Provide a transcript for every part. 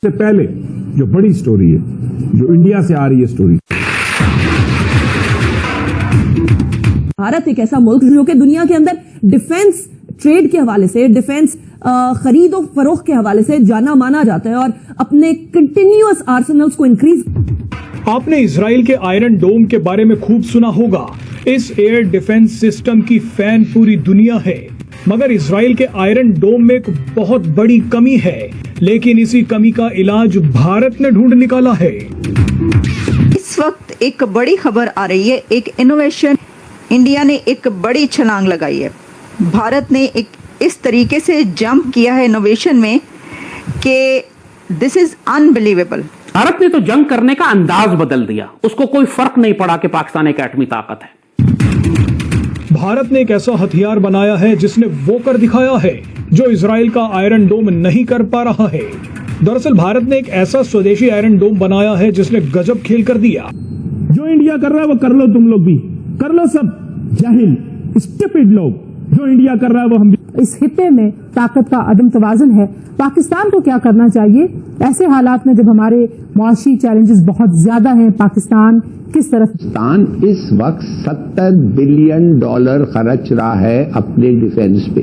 से पहले जो बड़ी स्टोरी है, जो इंडिया से आ रही है स्टोरी, भारत एक ऐसा मुल्क जो कि दुनिया के अंदर डिफेंस ट्रेड के हवाले से, डिफेंस खरीद और फरोख्त के हवाले से जाना माना जाता है और अपने कंटिन्यूअस आर्सेनल्स को इंक्रीज। आपने इजराइल के आयरन डोम के बारे में खूब सुना होगा। इस एयर डिफेंस सिस्टम की फैन पूरी दुनिया है, मगर इजराइल के आयरन डोम में एक बहुत बड़ी कमी है, लेकिन इसी कमी का इलाज भारत ने ढूंढ निकाला है। इस वक्त एक बड़ी खबर आ रही है, एक इनोवेशन, इंडिया ने एक बड़ी छलांग लगाई है। भारत ने एक इस तरीके से जंप किया है इनोवेशन में कि दिस इज अनबिलीवेबल। भारत ने तो जंग करने का अंदाज बदल दिया, उसको कोई फर्क नहीं पड़ा कि पाकिस्तान एक एटमी ताकत है। भारत ने एक ऐसा हथियार बनाया है जिसने वो कर दिखाया है जो इजराइल का आयरन डोम नहीं कर पा रहा है। दरअसल भारत ने एक ऐसा स्वदेशी आयरन डोम बनाया है जिसने गजब खेल कर दिया। जो इंडिया कर रहा है वो कर लो, तुम लोग भी कर लो, सब जाहिल स्टूपिड लोग। जो इंडिया कर रहा है वो हम भी। इस खित्ते में ताकत का अदम तवाज़ुन है। पाकिस्तान को क्या करना चाहिए ऐसे हालात में जब हमारे मुआशी चैलेंजेस बहुत ज्यादा हैं? पाकिस्तान किस तरफ? पाकिस्तान इस वक्त $70 बिलियन खर्च रहा है अपने डिफेंस पे,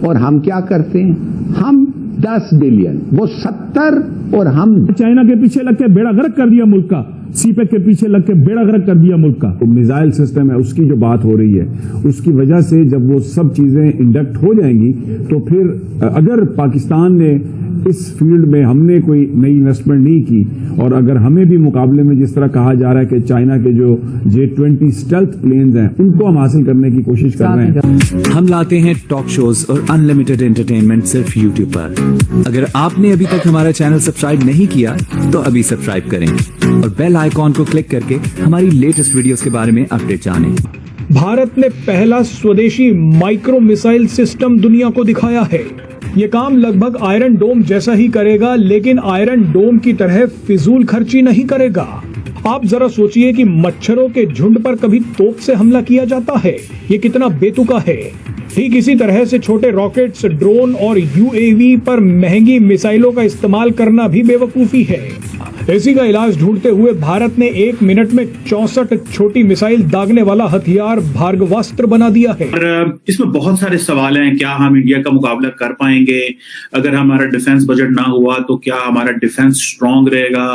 और हम क्या करते हैं? हम 10 बिलियन, वो 70 और हम चाइना के पीछे लग के बेड़ा गर्क कर दिया मुल्क का, सीपेक के पीछे लग के बेड़ा गर्क कर दिया मुल्क का। तो मिसाइल सिस्टम है, उसकी जो बात हो रही है, उसकी वजह से जब वो सब चीजें इंडक्ट हो जाएंगी तो फिर अगर पाकिस्तान ने इस फील्ड में हमने कोई नई इन्वेस्टमेंट नहीं की, और अगर हमें भी मुकाबले में जिस तरह कहा जा रहा है कि चाइना के जो J-20 स्टेल्थ प्लेन्स हैं उनको हम हासिल करने की कोशिश कर रहे हैं। हम लाते हैं टॉक शोज और अनलिमिटेड एंटरटेनमेंट सिर्फ YouTube पर। अगर आपने अभी तक हमारा चैनल सब्सक्राइब नहीं किया तो अभी सब्सक्राइब करें और बेल आइकॉन को क्लिक करके हमारी लेटेस्ट वीडियोस के बारे में अपडेट जानें। भारत ने पहला स्वदेशी माइक्रो मिसाइल सिस्टम दुनिया को दिखाया है। ये काम लगभग आयरन डोम जैसा ही करेगा, लेकिन आयरन डोम की तरह फिजूल खर्ची नहीं करेगा। आप जरा सोचिए कि मच्छरों के झुंड पर कभी तोप से हमला किया जाता है, ये कितना बेतुका है। ठीक इसी तरह से छोटे रॉकेट्स, ड्रोन और UAV पर महंगी मिसाइलों का इस्तेमाल करना भी बेवकूफी है। इसी का इलाज ढूंढते हुए भारत ने 1 मिनट में 64 छोटी मिसाइल दागने वाला हथियार भार्गवास्त्र बना दिया है। और इसमें बहुत सारे सवाल हैं। क्या हम इंडिया का मुकाबला कर पाएंगे? अगर हमारा डिफेंस बजट ना हुआ तो क्या हमारा डिफेंस स्ट्रांग रहेगा?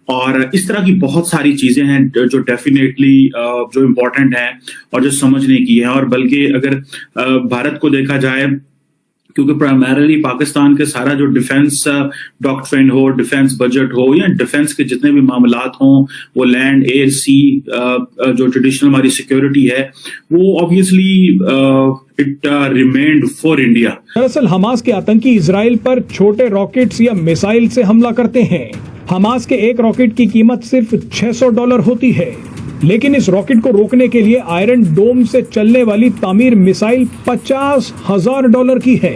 और इस तरह की बहुत सारी चीजें हैं जो डेफिनेटली जो इम्पोर्टेंट हैं और जो समझने की है। और बल्कि अगर भारत को देखा जाए, क्योंकि प्राइमरीली पाकिस्तान के सारा जो डिफेंस डॉक्ट्रिन हो, डिफेंस बजट हो, या डिफेंस के जितने भी मामलात हों, वो लैंड, एयर, सी, जो ट्रेडिशनल हमारी सिक्योरिटी है, वो obviously it remained for India. दरअसल हमास के आतंकी इजराइल पर छोटे रॉकेट्स या मिसाइल से हमला करते हैं। हमास के एक रॉकेट की कीमत सिर्फ $600 होती है, लेकिन इस रॉकेट को रोकने के लिए आयरन डोम से चलने वाली तामीर मिसाइल $50,000 की है।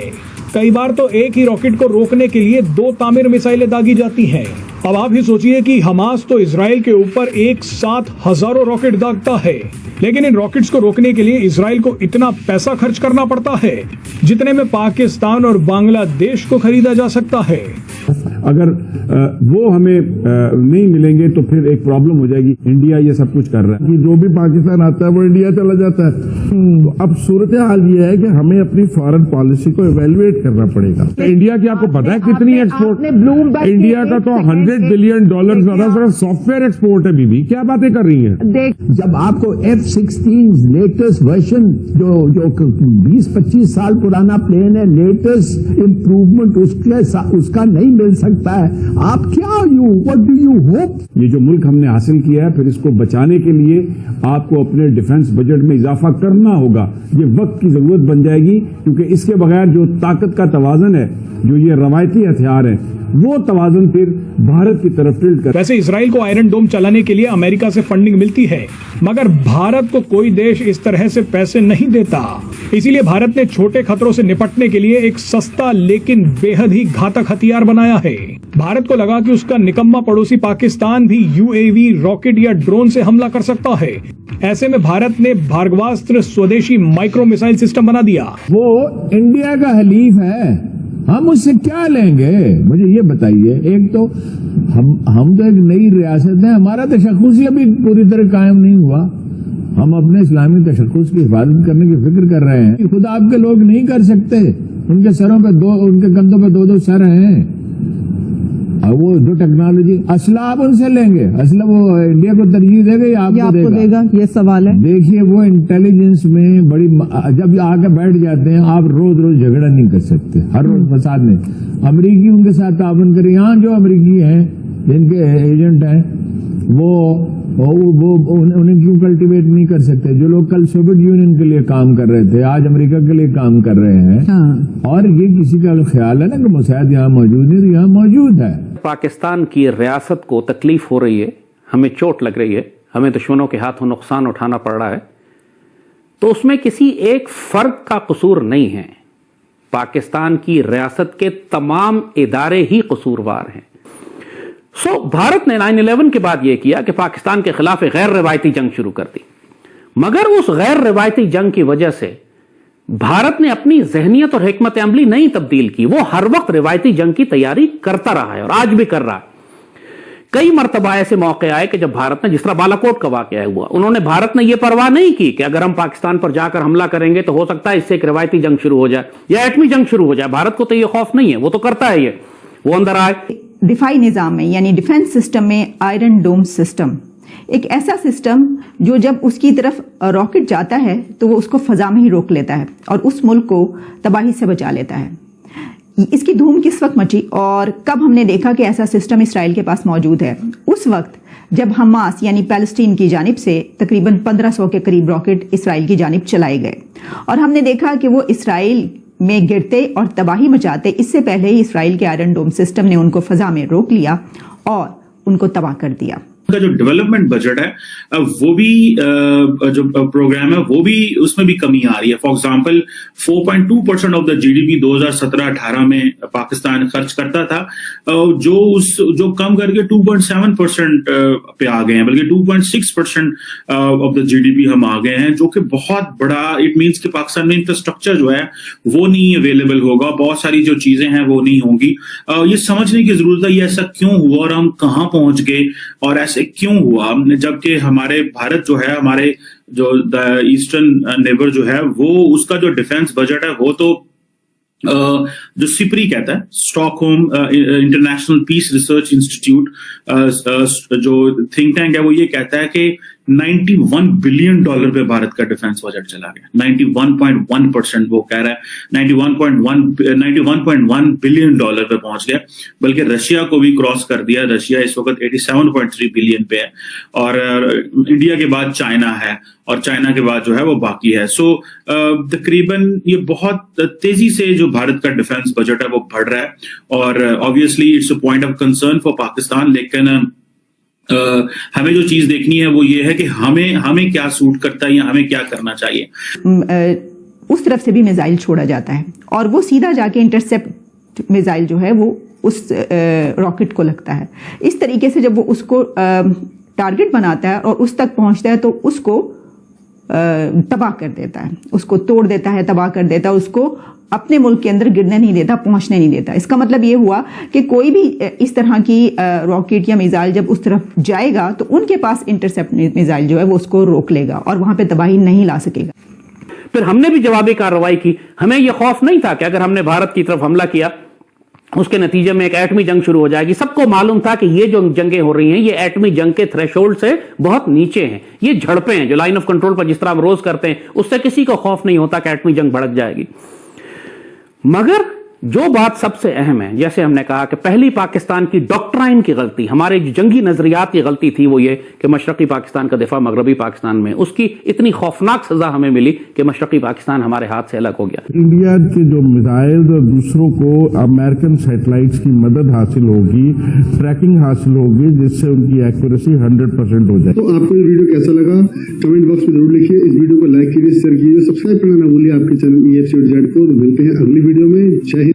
कई बार तो एक ही रॉकेट को रोकने के लिए 2 तामीर मिसाइलें दागी जाती हैं। अब आप ही सोचिए कि हमास तो इजराइल के ऊपर एक साथ हजारों रॉकेट दागता है, लेकिन इन रॉकेट्स को रोकने के लिए इजराइल को इतना पैसा खर्च करना पड़ता है जितने में पाकिस्तान और बांग्लादेश को खरीदा जा सकता है। अगर वो हमें नहीं मिलेंगे तो फिर एक प्रॉब्लम हो जाएगी। इंडिया ये सब कुछ कर रहा है कि जो भी पाकिस्तान आता है वो इंडिया चला जाता है। तो अब सूरत हाल ये है कि हमें अपनी फॉरेन पॉलिसी को इवेल्युएट करना पड़ेगा। इंडिया की आपको पता है कितनी एक्सपोर्ट? इंडिया का तो $100 बिलियन सिर्फ सॉफ्टवेयर एक्सपोर्ट है। बीबी क्या बातें कर रही हैं? जब आपको F-16 लेटेस्ट वर्जन जो 20-25 साल पुराना प्लेन है, लेटेस्ट इम्प्रूवमेंट उसका नहीं मिल सकता है, आप क्या व्हाट डू यू होप? ये जो मुल्क हमने हासिल किया है, फिर इसको बचाने के लिए आपको अपने डिफेंस बजट में इजाफा करना होगा। ये वक्त की जरूरत बन जाएगी, क्योंकि इसके बगैर जो ताकत का तवाज़ुन है, जो ये रवायती हथियार है, वो तवाज़ुन फिर भारत की तरफ टिल्ट कर। वैसे इजराइल को आयरन डोम चलाने के लिए अमेरिका से फंडिंग मिलती है, मगर भारत को कोई देश इस तरह से पैसे नहीं देता। इसीलिए भारत ने छोटे खतरों से निपटने के लिए एक सस्ता लेकिन बेहद ही घातक हथियार बनाया है। भारत को लगा कि उसका निकम्मा पड़ोसी पाकिस्तान भी UAV, रॉकेट या ड्रोन से हमला कर सकता है। ऐसे में भारत ने भार्गवास्त्र स्वदेशी माइक्रो मिसाइल सिस्टम बना दिया। वो इंडिया का हलीफ है, हम उससे क्या लेंगे? मुझे ये बताइए। एक तो हम तो एक नई रियासत है, हमारा तशख़्ख़ुस ही अभी पूरी तरह कायम नहीं हुआ। हम अपने इस्लामी तशख़्ख़ुस की हिफाजत करने की फिक्र कर रहे हैं, खुद आपके लोग नहीं कर सकते। उनके सरों पे उनके कंधों पे दो सर हैं। और वो जो टेक्नोलॉजी, असला आप उनसे लेंगे, असला वो इंडिया को तरजीह देगा या आपको देगा? ये सवाल है। देखिए, वो इंटेलिजेंस में बड़ी, जब आके बैठ जाते हैं, आप रोज रोज झगड़ा नहीं कर सकते, हर रोज फसाद नहीं। अमरीकी उनके साथ ताबन करें। यहाँ जो अमरीकी हैं, जिनके एजेंट हैं, वो उन्हें क्यों कल्टीवेट नहीं कर सकते? जो लोग कल सोवियत यूनियन के लिए काम कर रहे थे, आज अमेरिका के लिए काम कर रहे हैं। हाँ। और ये किसी का ख्याल है ना कि मुसायद यहाँ मौजूद नहीं, तो यहाँ मौजूद है। पाकिस्तान की रियासत को तकलीफ हो रही है, हमें चोट लग रही है, हमें दुश्मनों के हाथों नुकसान उठाना पड़ रहा है, तो उसमें किसी एक फर्द का कसूर नहीं है। पाकिस्तान की रियासत के तमाम इदारे ही कसूरवार हैं। भारत ने 9/11 के बाद यह किया कि पाकिस्तान के खिलाफ एक गैर रिवायती जंग शुरू कर दी, मगर उस गैर रिवायती जंग की वजह से भारत ने अपनी जहनियत और हिकमत अमली नहीं तब्दील की। वो हर वक्त रिवायती जंग की तैयारी करता रहा है और आज भी कर रहा है। कई मरतबा ऐसे मौके आए कि जब भारत ने, जिस तरह बालाकोट का वाकया हुआ, भारत ने यह परवाह नहीं की कि अगर हम पाकिस्तान पर जाकर हमला करेंगे तो हो सकता है इससे एक रिवायती जंग शुरू हो जाए या एटमी जंग शुरू हो जाए। भारत को तो यह खौफ नहीं है, वो तो करता है ये, वो अंदर आए। दिफाई निज़ाम में यानी डिफेंस सिस्टम में आयरन डोम सिस्टम एक ऐसा सिस्टम जो जब उसकी तरफ रॉकेट जाता है तो वो उसको फजा में ही रोक लेता है और उस मुल्क को तबाही से बचा लेता है। इसकी धूम किस वक्त मची और कब हमने देखा कि ऐसा सिस्टम इसराइल के पास मौजूद है? उस वक्त जब हमास यानी पैलेस्टीन की जानिब से तकरीबन 1500 के करीब रॉकेट इसराइल की जानिब चलाए गए और हमने देखा कि वो इसराइल में गिरते और तबाही मचाते इससे पहले ही इसराइल के आयरन डोम सिस्टम ने उनको फजा में रोक लिया और उनको तबाह कर दिया। का जो डेवलपमेंट बजट है वो भी जो प्रोग्राम है वो भी उसमें भी कमी आ रही है। For example 4.2% of the GDP 2017-18 में पाकिस्तान खर्च करता था, जो कम करके 2.7% पे आ गए हैं, बल्कि 2.6% ऑफ द जीडीपी हम आ गए हैं, जो कि बहुत बड़ा, इट मींस कि पाकिस्तान में इंफ्रास्ट्रक्चर जो है वो नहीं अवेलेबल होगा, बहुत सारी जो चीजें हैं वो नहीं होंगी। ये समझने की जरूरत है ये ऐसा क्यों हुआ और हम कहाँ पहुंच गए और ऐसे क्यों हुआ, जबकि हमारे भारत जो है, हमारे जो द ईस्टर्न नेबर जो है, वो उसका जो डिफेंस बजट है वो तो जो सिपरी कहता है, Stockholm International Peace Research Institute जो थिंक टैंक है, वो ये कहता है कि $91 बिलियन पे भारत का डिफेंस बजट चला गया। 91.1% वो कह रहा है, 91.1 बिलियन पे पहुंच गया, बल्कि रशिया को भी क्रॉस कर दिया। रशिया इस वक्त 87.3 बिलियन पे है और इंडिया के बाद चाइना है और चाइना के बाद जो है वो बाकी है। सो तकरीबन ये बहुत तेजी से जो भारत का डिफेंस बजट है वो बढ़ रहा है और obviously it's a point of concern for Pakistan. लेकिन हमें जो चीज देखनी है वो ये है कि हमें क्या सूट करता है या हमें क्या करना चाहिए। उस तरफ से भी मिसाइल छोड़ा जाता है और वो सीधा जाके इंटरसेप्ट मिसाइल जो है वो उस रॉकेट को लगता है। इस तरीके से जब वो उसको टारगेट बनाता है और उस तक पहुंचता है तो उसको तबाह कर देता है, उसको तोड़ देता है, तबाह कर देता है, उसको अपने मुल्क के अंदर गिरने नहीं देता, पहुंचने नहीं देता। इसका मतलब ये हुआ कि कोई भी इस तरह की रॉकेट या मिसाइल जब उस तरफ जाएगा तो उनके पास इंटरसेप्ट मिसाइल जो है वो उसको रोक लेगा और वहां पे तबाही नहीं ला सकेगा। फिर हमने भी जवाबी कार्रवाई की। हमें यह खौफ नहीं था कि अगर हमने भारत की तरफ हमला किया उसके नतीजे में एक एटमी जंग शुरू हो जाएगी। सबको मालूम था कि ये जो जंगें हो रही हैं ये एटमी जंग के थ्रेशोल्ड से बहुत नीचे हैं, ये झड़पें हैं जो लाइन ऑफ कंट्रोल पर जिस तरह हम रोज करते हैं, उससे किसी को खौफ नहीं होता कि एटमी जंग भड़क जाएगी। मगर जो बात सबसे अहम है, जैसे हमने कहा कि पहली पाकिस्तान की डॉक्ट्राइन की गलती, हमारे जंगी नजरियात की गलती थी, वो ये कि मशरकी पाकिस्तान का दिफा मगरबी पाकिस्तान में, उसकी इतनी खौफनाक सजा हमें मिली कि मशरकी पाकिस्तान हमारे हाथ से अलग हो गया। इंडिया के जो मिसाइल और दूसरों को अमेरिकन सैटेलाइट्स की मदद हासिल होगी, ट्रैकिंग हासिल होगी, जिससे उनकी एक्यूरेसी 100% हो जाए। तो आपको ये वीडियो कैसा लगा कमेंट बॉक्स में जरूर लिखिए। इस वीडियो को लाइक कीजिए, शेयर कीजिए, सब्सक्राइब करना ना भूलिए आपके चैनल EFC.Z को। मिलते हैं अगली वीडियो में। जय हिंद।